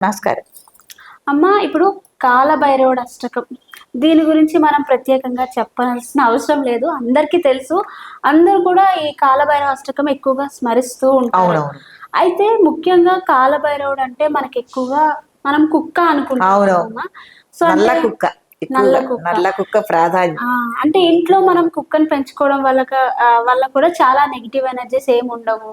నమస్కారం. అమ్మ, ఇప్పుడు కాలభైరవుడు అష్టకం దీని గురించి మనం ప్రత్యేకంగా చెప్పాల్సిన అవసరం లేదు. అందరికీ తెలుసు. అందరూ కూడా ఈ కాలభైరవ అష్టకం ఎక్కువగా స్మరిస్తూ ఉంటారు. అవునవును. అయితే ముఖ్యంగా కాలభైరవుడు అంటే మనకెక్కువగా మనం కుక్క అనుకుంటాం అవునవును. కదమ్మా! సో, నల్ల అంటే కుక్క. నల్ల ఎక్కువగా కుక్క. నల్ల కుక్క ప్రాధాన్యం. అంటే ఇంట్లో మనం కుక్కని పెంచుకోవడం వల్ల కూడా చాలా నెగెటివ్ ఎనర్జీస్ ఏముండవు.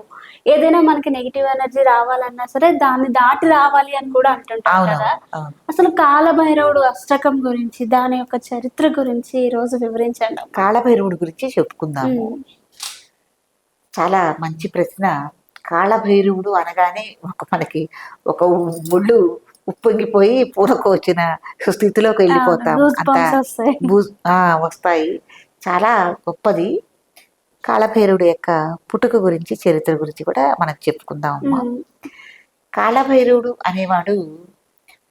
ఏదైనా మనకి నెగెటివ్ ఎనర్జీ రావాలన్నా సరే దాన్ని దాటి రావాలి అని కూడా అంటుంటారు కదా! అవునవును. అవును. అసలు కాలభైరవుడు అష్టకం గురించి, దాని యొక్క చరిత్ర గురించి ఈరోజు వివరించండమ్మా. కాళభైరవుడి గురించి చెప్పుకుందాము. హ్మ్. చాలా మంచి ప్రశ్న. కాళభైరవుడు అనగానే మనకి ఒక ఒళ్ళు ఉప్పొంగిపోయి పూనకొచ్చిన స్థితిలోకి అవును. వెళ్ళిపోతాం. గూస్ అంత బంప్స్ వస్తాయి. బూ వస్తాయి. చాలా గొప్పది. కాళభైరవుడి యొక్క పుట్టుక గురించి, చరిత్ర గురించి కూడా మనం చెప్పుకుందాం అమ్మా. హ్మ్. కాళభైరవుడు అనేవాడు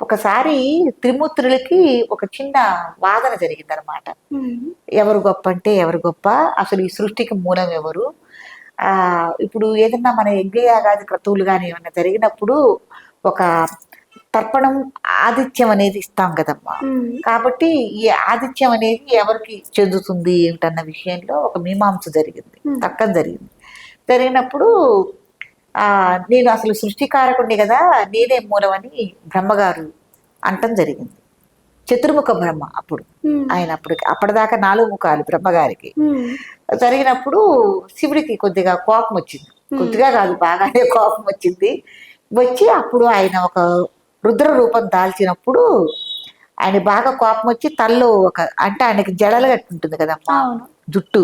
ఒకసారి త్రిమూర్తులకి ఒక చిన్న వాదన జరిగిందనమాట. హ్మ్. ఎవరు గొప్ప అంటే ఎవరు గొప్ప, అసలు ఈ సృష్టికి మూలం ఎవరు? ఇప్పుడు ఏదన్నా మన యజ్ఞయాగాది క్రతువులు కానీ ఏమన్నా జరిగినప్పుడు ఒక తర్పణం, ఆతిథ్యం అనేది ఇస్తాం కదమ్మా. హ్మ్. కాబట్టి ఈ ఆతిథ్యం అనేది ఎవరికి చెందుతుంది ఏమిటన్న విషయంలో ఒక మీమాంస జరిగింది, హ్మ్. తర్కం జరిగింది. జరిగినప్పుడు నేను అసలు సృష్టికారకుడిని కదా, నేనే మూలమని బ్రహ్మగారు అంటం జరిగింది. చతుర్ముఖ బ్రహ్మ అప్పుడు. హ్మ్. ఆయన అప్పటిదాకా 4 ముఖాలు బ్రహ్మగారికి. హ్మ్. జరిగినప్పుడు శివుడికి కొద్దిగా కోపం వచ్చింది. హ్మ్. కొద్దిగా కాదు, బాగానే కోపం వచ్చింది. వచ్చి అప్పుడు ఆయన ఒక రుద్ర రూపం దాల్చినప్పుడు ఆయన బాగా కోపం వచ్చి తల్లో అంటే ఆయనకి జడలు కట్టి ఉంటుంది కదమ్మా, అవును. జుట్టు.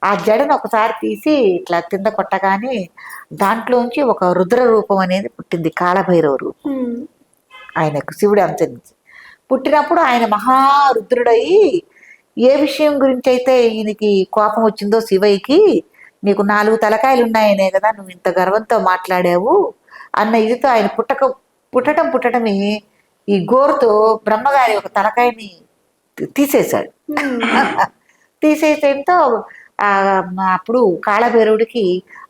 ఆ జడను ఒకసారి తీసి ఇట్లా కింద కొట్టగానే దాంట్లోంచి ఒక రుద్ర రూపం అనేది పుట్టింది, కాళభైరవ రూపం. హ్మ్. ఆయనకు శివుడి అంతరించి పుట్టినప్పుడు ఆయన మహారుద్రుడయి ఏ విషయం గురించి అయితే ఈయనకి కోపం వచ్చిందో శివయ్యకి, నీకు 4 తలకాయలు ఉన్నాయనే కదా నువ్వు ఇంత గర్వంతో మాట్లాడావు అన్న ఇదితో ఆయన పుట్టటమే ఈ గోరుతో బ్రహ్మగారి ఒక తలకాయని తీసేశాడు. తీసేయటంతో ఆ, అప్పుడు కాళభైరవుడికి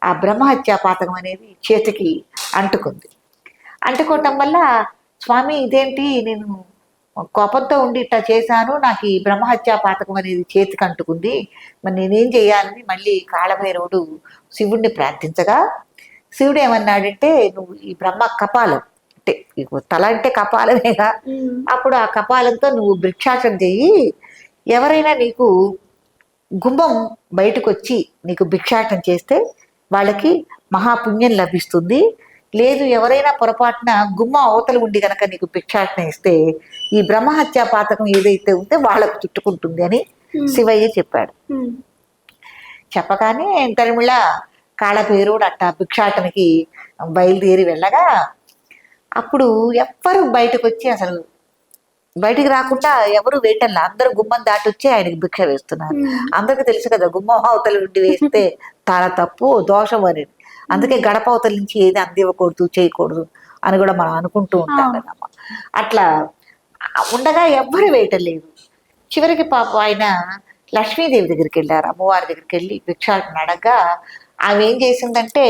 ఆ బ్రహ్మహత్యా పాతకం అనేది చేతికి అంటుకుంది. అంటుకోవటం వల్ల, స్వామి ఇదేంటి, నేను కోపంతో ఉండి ఇట్లా చేశాను, నాకు ఈ బ్రహ్మహత్యా పాతకం అనేది చేతికి అంటుకుంది, మరి నేనేం చేయాలని మళ్ళీ కాళభైరవుడు శివుణ్ణి ప్రార్థించగా, శివుడు ఏమన్నాడంటే, నువ్వు ఈ బ్రహ్మ కపాలం అంటే తల అంటే కపాలమేగా, హ్మ్. అప్పుడు ఆ కపాలంతో నువ్వు భిక్షాటన చెయ్యి, ఎవరైనా నీకు గుమ్మం బయటకు వచ్చి నీకు భిక్షాటన చేస్తే వాళ్ళకి మహాపుణ్యం లభిస్తుంది. లేదు, ఎవరైనా పొరపాటున గుమ్మ అవతల ఉండి గనక నీకు భిక్షాటన ఇస్తే ఈ బ్రహ్మహత్యా పాతకం ఏదైతే ఉంటే వాళ్ళకు చుట్టుకుంటుంది అని హ్మ్. శివయ్య చెప్పాడు. హ్మ్. చెప్పగానే తరిమిళ కాళభైరవుడు అట్టా భిక్షాటనకి బయలుదేరి వెళ్ళగా, అప్పుడు ఎవ్వరు బయటకు వచ్చి అసలు బయటికి రాకుండా ఎవరు వేయటంలా, అందరూ గుమ్మం దాటి వచ్చి ఆయనకి భిక్ష వేస్తున్నారు. హ్మ్. అందరికి తెలుసు కదా, గుమ్మం అవతల ఉండి వేస్తే చాలా తప్పు, దోషం అనేది. అందుకే గడప అవతల నుంచి ఏది అందివ్వకూడదు, చేయకూడదు అని కూడా మనం అనుకుంటూ ఉంటాం అవును. కదమ్మా. అట్లా ఉండగా ఎవ్వరు వేయటం లేదు. చివరికి పాపం ఆయన లక్ష్మీదేవి దగ్గరికి వెళ్ళారు, అమ్మవారి దగ్గరికి వెళ్ళి భిక్షాటన అడగగా, ఆమె ఏం చేసిందంటే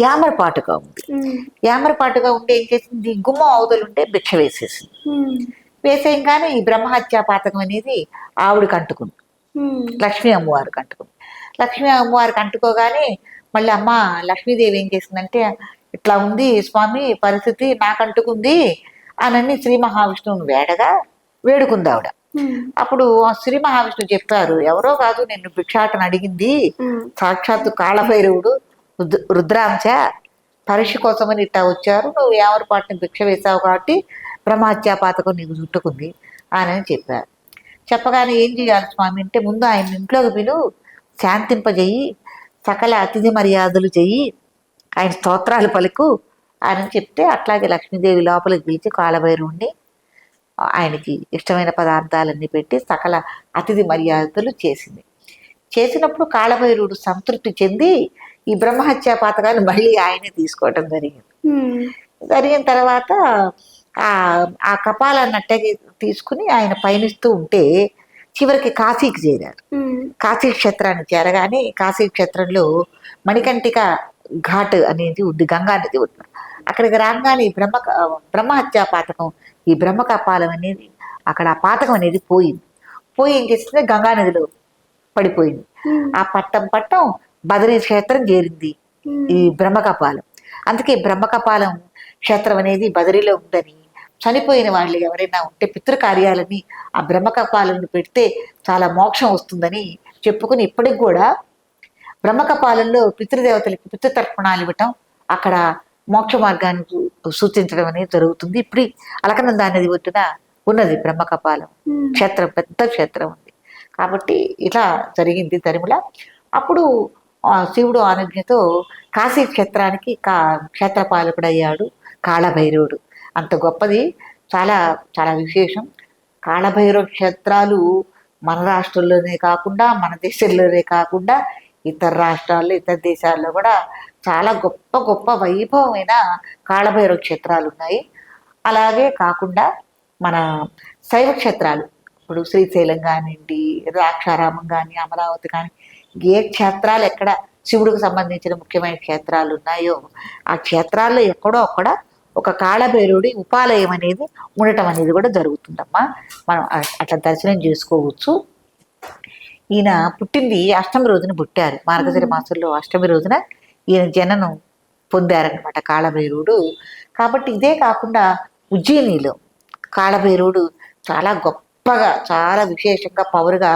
యామరపాటుగా ఉంది. హ్మ్. యామరపాటుగా ఉండి ఏం చేసింది, గుమ్మం అవతలుంటే భిక్ష వేసేసింది. హ్మ్. వేసేయంగానే ఈ బ్రహ్మహత్యా పాతకం అనేది ఆవిడకి అంటుకుంది, హ్మ్. లక్ష్మీ అమ్మవారికి అంటుకుంది. లక్ష్మీ అమ్మవారికి అంటుకోగానే మళ్ళీ అమ్మ లక్ష్మీదేవి ఏం చేసిందంటే, ఇట్లా ఉంది స్వామి పరిస్థితి, నాకు అంటుకుంది అని శ్రీ మహావిష్ణువుని వేడుకుంది ఆవిడ. హ్మ్. అప్పుడు ఆ శ్రీ మహావిష్ణువు చెప్పారు, ఎవరో కాదు నిన్ను భిక్షాటన అడిగింది హ్మ్. సాక్షాత్తు కాళభైరవుడు, రుద్రాంశ, పరీక్ష కోసమని ఇట్టా వచ్చారు, నువ్వు ఏమరపాటుని భిక్ష వేశావు కాబట్టి బ్రహ్మహత్యా పాతకం నీకు చుట్టుకుంది అని చెప్పారు. చెప్పగానే ఏం చేయాలి స్వామి అంటే, ముందు ఆయన ఇంట్లోకి పిలు, శాంతింపజెయ్యి, సకల అతిథి మర్యాదలు చెయ్యి, ఆయన స్తోత్రాలు పలుకు అని చెప్తే, అట్లాగే లక్ష్మీదేవి లోపలికి పిలిచి కాళభైరవుణ్ణి ఆయనకి ఇష్టమైన పదార్థాలన్నీ పెట్టి సకల అతిథి మర్యాదలు చేసింది. చేసినప్పుడు కాళభైరవుడు సంతృప్తి చెంది ఈ బ్రహ్మహత్యా పాతకాన్ని మళ్ళీ ఆయనే తీసుకోవటం జరిగింది. హ్మ్. జరిగిన తర్వాత ఆ ఆ కపాలాన్ని అట్టగే తీసుకుని ఆయన పయనిస్తూ ఉంటే చివరికి కాశీకి చేరారు. హ్మ్. కాశీ క్షేత్రాన్ని చేరగానే కాశీ క్షేత్రంలో మణికంఠిక ఘాట్ అనేది ఉంది, గంగా నది ఉంది. అక్కడికి రాగానే ఈ బ్రహ్మహత్యా పాతకం, ఈ బ్రహ్మకపాలం అనేది అక్కడ ఆ పాతకం అనేది పోయి ఏం చేస్తుంది, గంగా నదిలో పడిపోయింది. ఆ పట్టం బదరీ క్షేత్రం చేరింది ఈ బ్రహ్మకపాలం. అందుకే బ్రహ్మకపాలం క్షేత్రం అనేది బదరిలో ఉందని, చనిపోయిన వాళ్ళు ఎవరైనా ఉంటే పితృకార్యాలని ఆ బ్రహ్మకపాలను పెడితే చాలా మోక్షం వస్తుందని చెప్పుకుని ఇప్పటికి కూడా బ్రహ్మకపాలంలో పితృదేవతలకి పితృతర్పణాలు ఇవ్వటం, అక్కడ మోక్ష మార్గాన్ని సూచించడం అనేది జరుగుతుంది. ఇప్పుడు అలకనంద నది ఒడ్డున ఉన్నది బ్రహ్మకపాలం క్షేత్రం, పెద్ద క్షేత్రం ఉంది. కాబట్టి ఇలా జరిగింది తిరుమల. అప్పుడు శివుడు ఆజ్ఞతో కాశీ క్షేత్రానికి క్షేత్రపాలకుడు అయ్యాడు కాళభైరవుడు. అంత గొప్పది, చాలా చాలా విశేషం. కాళభైరవ క్షేత్రాలు మన రాష్ట్రంలోనే కాకుండా, మన దేశంలోనే కాకుండా ఇతర రాష్ట్రాల్లో, ఇతర దేశాల్లో కూడా చాలా గొప్ప గొప్ప వైభవమైన కాళభైరవ క్షేత్రాలు ఉన్నాయి. అలాగే కాకుండా మన శైవ క్షేత్రాలు, ఇప్పుడు శ్రీశైలం కానివ్వండి, ద్రాక్షారామం కానీ, అమరావతి కానీ, ఏ క్షేత్రాలు ఎక్కడ శివుడికి సంబంధించిన ముఖ్యమైన క్షేత్రాలు ఉన్నాయో ఆ క్షేత్రాల్లో ఎక్కడో అక్కడ ఒక కాళభైరవుడి ఉపాలయం అనేది ఉండటం అనేది కూడా జరుగుతుందమ్మా. మనం అట్లా దర్శనం చేసుకోవచ్చు. ఈయన పుట్టింది అష్టమి రోజున పుట్టారు, మార్గశిర మాసంలో అష్టమి రోజున ఈయన జననం పొందారనమాట కాళభైరవుడు. కాబట్టి ఇదే కాకుండా ఉజ్జయినిలో కాళభైరవుడు చాలా గొప్పగా, చాలా విశేషంగా పవర్గా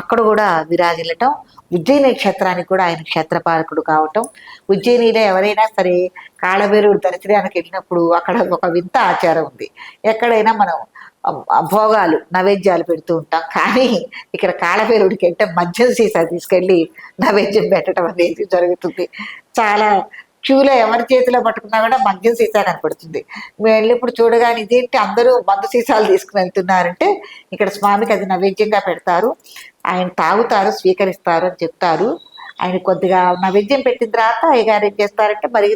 అక్కడ కూడా విరాజిల్లటం, ఉజ్జయిని క్షేత్రానికి కూడా ఆయన క్షేత్రపాలకుడు కావటం. ఉజ్జయినిలో ఎవరైనా సరే కాళభైరవుడు దర్శనానికి వెళ్ళినప్పుడు అక్కడ ఒక వింత ఆచారం ఉంది. ఎక్కడైనా మనం భోగాలు నైవేద్యాలు పెడుతూ ఉంటాం, కానీ ఇక్కడ కాళభైరవుడికి అంటే మద్యం సీసా తీసుకెళ్ళి నైవేద్యం పెట్టడం అనేది జరుగుతుంది. చాలా క్యూలో ఎవరి చేతిలో పట్టుకున్నా కూడా మద్యం సీసా కనపడుతుంది. మేము వెళ్ళినప్పుడు చూడగానే ఇదేంటి అందరూ మందు సీసాలు తీసుకుని వెళ్తున్నారంటే, ఇక్కడ స్వామికి అది నైవేద్యంగా పెడతారు, ఆయన తాగుతారు, స్వీకరిస్తారు అని చెప్తారు. ఆయన కొద్దిగా నైవేద్యం పెట్టిన తర్వాత అయ్యగారు ఏం చేస్తారంటే మరి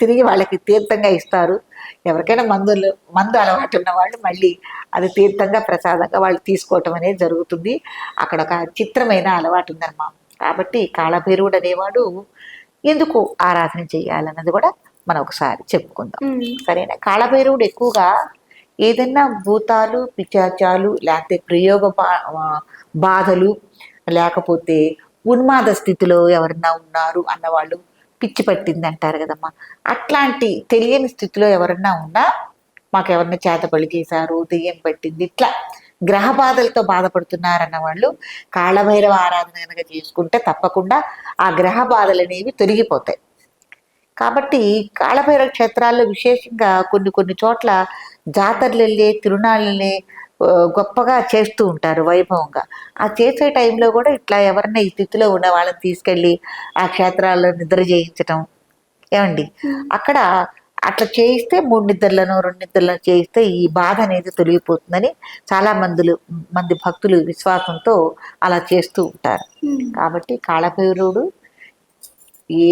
తిరిగి వాళ్ళకి తీర్థంగా ఇస్తారు. ఎవరికైనా మందు అలవాటు ఉన్న వాళ్ళు మళ్ళీ అది తీర్థంగా ప్రసాదంగా వాళ్ళు తీసుకోవటం అనేది జరుగుతుంది. అక్కడ ఒక చిత్రమైన అలవాటు ఉందన్నమా. కాబట్టి కాళభైరవుడు అనేవాడు ఎందుకు ఆరాధన చేయాలన్నది కూడా మనం ఒకసారి చెప్పుకుందాం, సరేనా. కాళభైరవుడు ఎక్కువగా ఏదైనా భూతాలు, పిశాచాలు, లేకపోతే ప్రయోగ బాధలు, లేకపోతే ఉన్మాద స్థితిలో ఎవరన్నా ఉన్నారు అన్నవాళ్ళు, పిచ్చి పట్టింది అంటారు కదమ్మా, అట్లాంటి తెలియని స్థితిలో ఎవరన్నా ఉన్నా, మాకు ఎవరన్నా చేతబడి చేశారు, దెయ్యం పట్టింది, ఇట్లా గ్రహ బాధలతో బాధపడుతున్నారన్న వాళ్ళు కాళభైరవ ఆరాధన కనుక చేసుకుంటే తప్పకుండా ఆ గ్రహ బాధలు అనేవి తొలగిపోతాయి. కాబట్టి కాళభైరవ క్షేత్రాల్లో విశేషంగా కొన్ని చోట్ల జాతరలే, తిరునాళ్ళే గొప్పగా చేస్తూ ఉంటారు వైభవంగా. ఆ చేసే టైంలో కూడా ఇట్లా ఎవరన్నా ఈ స్థితిలో ఉన్న వాళ్ళని తీసుకెళ్ళి ఆ క్షేత్రాల్లో నిద్ర చేయించటం, ఏమండి అక్కడ అట్లా చేయిస్తే 3 నిద్రలను 2 నిద్రలను చేయిస్తే ఈ బాధ అనేది తొలగిపోతుందని చాలా మంది భక్తులు విశ్వాసంతో అలా చేస్తూ ఉంటారు. కాబట్టి కాళభైరవుడు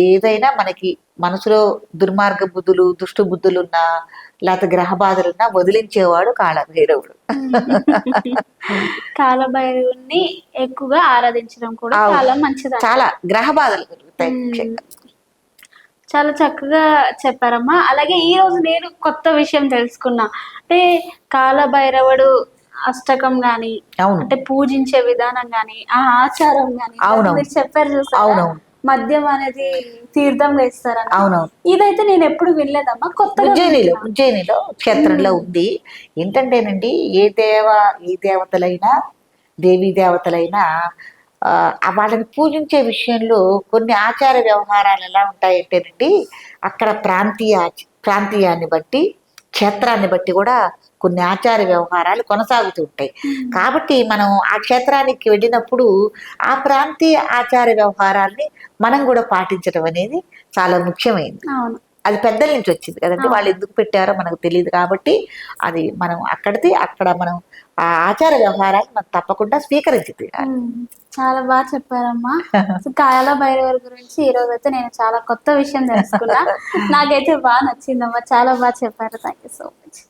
ఏదైనా మనకి మనసులో దుర్మార్గ బుద్ధులు, దుష్ట బుద్ధులున్నా, లేకపోతే గ్రహ బాధలున్నా వదిలించేవాడు కాళభైరవుడు. కాళభైరవుని ఎక్కువగా ఆరాధించడం కూడా చాలా మంచిది. చాలా గ్రహ బాధలు దొరుకుతాయి. చాలా చక్కగా చెప్పారమ్మా. అలాగే ఈ రోజు నేను కొత్త విషయం తెలుసుకున్నా, అంటే కాళభైరవుడు అష్టకం గాని, అంటే పూజించే విధానం గాని, ఆ ఆచారం గాని మీరు చెప్పారు చూసారా, మద్యం అనేది తీర్థంగా ఇస్తారని. అవునవును, ఇదైతే నేను ఎప్పుడు వినలేదమ్మా, కొత్తగా. ఉజ్జయినిలో క్షేత్రంలో ఉంది. ఏంటంటేనండి, ఏ దేవతలైనా, దేవీ దేవతలైనా వాళ్ళని పూజించే విషయంలో కొన్ని ఆచార వ్యవహారాలు ఎలా ఉంటాయంటేనండి, అక్కడ ప్రాంతీయాన్ని బట్టి, క్షేత్రాన్ని బట్టి కూడా కొన్ని ఆచార వ్యవహారాలు కొనసాగుతూ ఉంటాయి. కాబట్టి మనం ఆ క్షేత్రానికి వెళ్ళినప్పుడు ఆ ప్రాంతీయ ఆచార వ్యవహారాల్ని మనం కూడా పాటించడం అనేది చాలా ముఖ్యమైనది. అది పెద్దల నుంచి వచ్చింది కదండి, వాళ్ళు ఎందుకు పెట్టారో మనకు తెలియదు. కాబట్టి అది మనం అక్కడ మనం ఆ ఆచార వ్యవహారాలు మనం తప్పకుండా స్వీకరించి చాలా బాగా చెప్పారమ్మా. కాళభైరవుడి గురించి ఈ రోజు అయితే నేను చాలా కొత్త విషయం తెలుసుకున్నా. నాకైతే బాగా నచ్చిందమ్మా, చాలా బాగా చెప్పారు. Thank you so much.